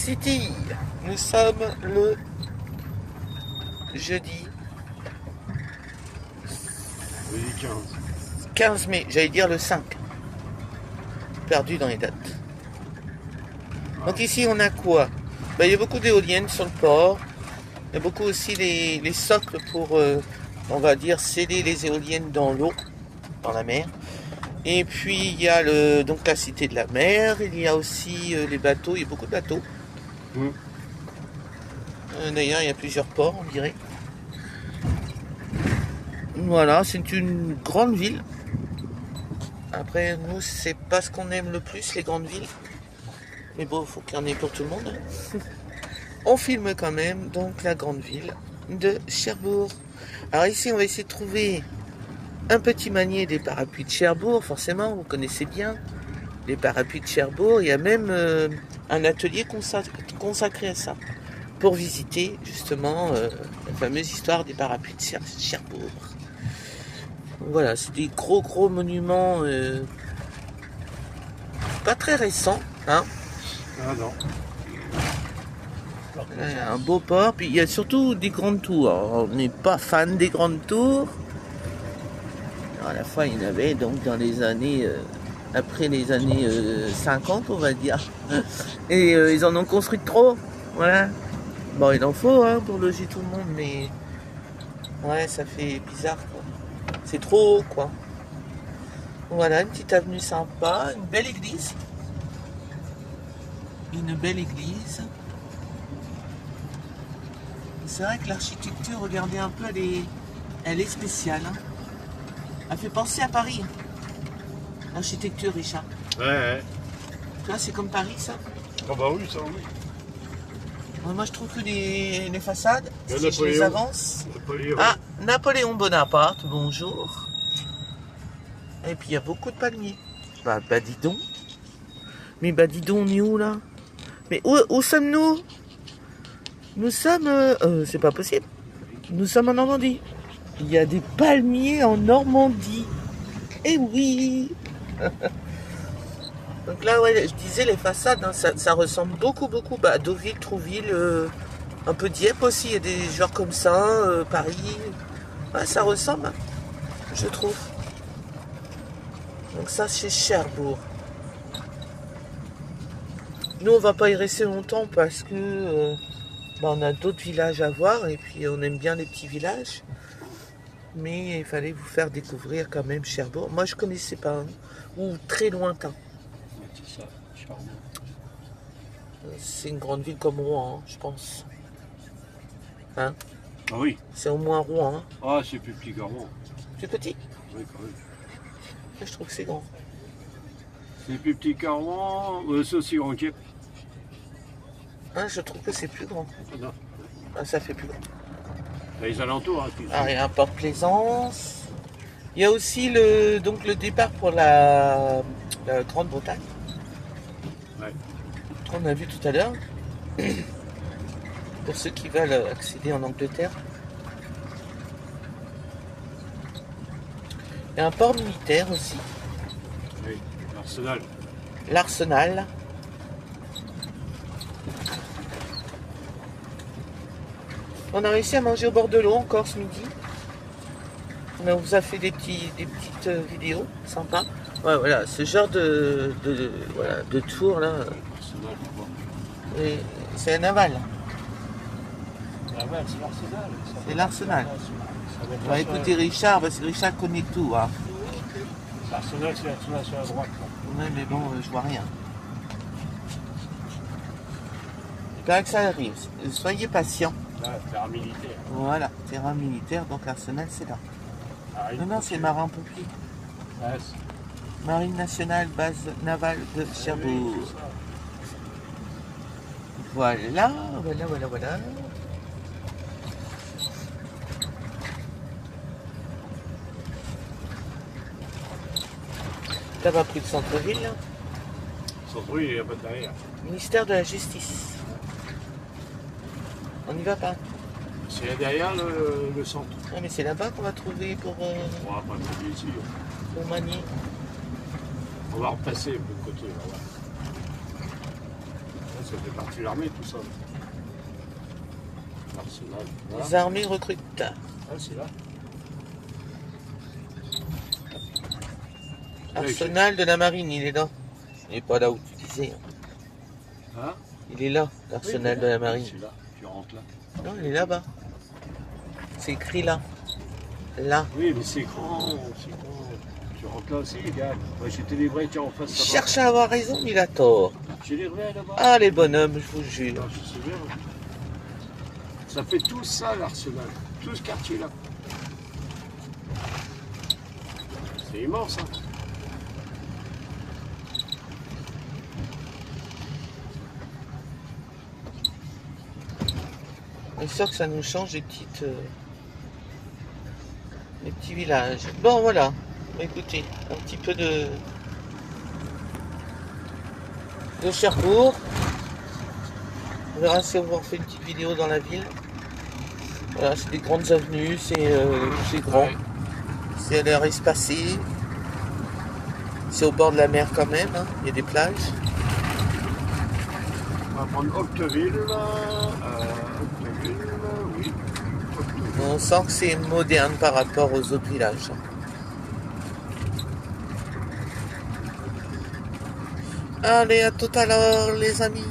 City, nous sommes le jeudi Oui, 15 mai, j'allais dire le 5, perdu dans les dates. Donc ici on a quoi? Il y a beaucoup d'éoliennes sur le port, il y a beaucoup aussi les socles pour, on va dire, sceller les éoliennes dans l'eau, dans la mer. Et puis il y a donc la cité de la mer, il y a aussi les bateaux, il y a beaucoup de bateaux. D'ailleurs il y a plusieurs ports on dirait. Voilà, c'est une grande ville. Après nous c'est pas ce qu'on aime le plus, les grandes villes. Mais bon, il faut qu'il y en ait pour tout le monde. On filme quand même donc la grande ville de Cherbourg. Alors ici on va essayer de trouver un petit manier des parapluies de Cherbourg, forcément, vous connaissez bien les parapluies de Cherbourg. Il y a même un atelier consacré à ça, pour visiter justement la fameuse histoire des parapluies de Cherbourg. Voilà, c'est des gros monuments pas très récents, hein. Ah non. Il y a un beau port, puis il y a surtout des grandes tours. Alors, on n'est pas fan des grandes tours. Alors, à la fois, il y en avait donc dans les années, après les années 50, on va dire. Et ils en ont construit trop. Voilà. Bon, il en faut hein, pour loger tout le monde, mais ouais, ça fait bizarre quoi. C'est trop haut quoi. Voilà, une petite avenue sympa, une belle église. Une belle église. C'est vrai que l'architecture, regardez un peu, elle est spéciale. Hein. Elle fait penser à Paris. L'architecture, Richard. Ouais. Tu vois, c'est comme Paris, ça. Ah bah oui, ça oui. Moi, je trouve que les façades, Il y a si je les Napoléon. avance... Napoléon. Ah, Napoléon Bonaparte, bonjour. Et puis, il y a beaucoup de palmiers. Bah dis donc. Mais dis donc, on est où, là? Mais où sommes-nous? Nous sommes... c'est pas possible. Nous sommes en Normandie. Il y a des palmiers en Normandie. Eh oui. Donc là, ouais, je disais, les façades, hein, ça ressemble beaucoup à Deauville, Trouville, un peu Dieppe aussi. Il y a des genres comme ça, Paris. Ouais, ça ressemble, hein, je trouve. Donc ça, c'est Cherbourg. Nous, on va pas y rester longtemps parce que on a d'autres villages à voir et puis on aime bien les petits villages. Mais il fallait vous faire découvrir quand même Cherbourg. Moi, je connaissais pas, hein, ou très lointain. C'est ça, Cherbourg. C'est une grande ville comme Rouen, hein, je pense. Hein? Ah oui. C'est au moins Rouen. Hein. Ah, c'est plus petit qu'un Rouen. Plus petit? Oui, quand même. Je trouve que c'est grand. C'est plus petit qu'un Rouen, c'est aussi grand qu'Yep. Hein, je trouve que c'est plus grand. Non. Ah, ça fait plus grand. Les alentours, hein, Ah, il y a un port Plaisance. Il y a aussi le départ pour la Grande-Bretagne. Ouais. Qu'on a vu tout à l'heure. Pour ceux qui veulent accéder en Angleterre. Il y a un port militaire aussi. Oui, l'Arsenal. L'Arsenal. On a réussi à manger au bord de l'eau encore ce midi. On vous a fait des petites vidéos sympas. Ouais, voilà, ce genre de tour là. L'Arsenal, je crois. Et c'est un naval. Ah ouais, c'est l'Arsenal. C'est l'Arsenal. On va écouter Richard parce que Richard connaît tout. Hein. L'Arsenal, c'est l'Arsenal sur la droite. Là. Ouais, mais bon, je vois rien. Il paraît que ça arrive. Soyez patients. Là, terrain militaire. Voilà, terrain militaire, donc l'Arsenal c'est là. Ah, Non, c'est marin pompier. Ouais, Marine nationale, base navale de Cherbourg. oui, c'est ça. Voilà. T'as pas pris le centre-ville, là? Centre-ville, il n'y a pas de derrière. Ministère de la Justice. On n'y va pas. C'est là derrière le centre. Ah, mais c'est là-bas qu'on va trouver pour On va pas trouver ici. manier. On va repasser de l'autre côté. Là, ouais. Là, Ça fait partie de l'armée, tout ça. Arsenal. Voilà. Les armées recrutent. Ah, c'est là. Arsenal de la marine, il est là. Il n'est pas là où tu disais. Hein? Il est là, l'arsenal Oui, de la marine. c'est là, tu rentres là. Non, il est là-bas. C'est écrit là. Là. Oui, mais c'est grand, c'est grand. Tu rentres là aussi, regarde. Ouais, j'ai livré, tiens, en face Il là-bas. cherche à avoir raison, mais il a tort. J'ai livré là-bas. Ah, les bonhommes, je vous jure. Ah, je sais bien. Ça fait tout ça, l'Arsenal. Tout ce quartier-là. C'est immense, hein. C'est sûr que ça nous change des petits villages. Bon, voilà. Écoutez, un petit peu de Cherbourg. On verra si on va faire une petite vidéo dans la ville. Voilà, c'est des grandes avenues, c'est grand. C'est à l'air espacé. C'est au bord de la mer quand même, hein. Il y a des plages. On va prendre Octeville, là. Octeville, oui. Octeville. On sent que c'est moderne par rapport aux autres villages. Allez, à tout à l'heure les amis.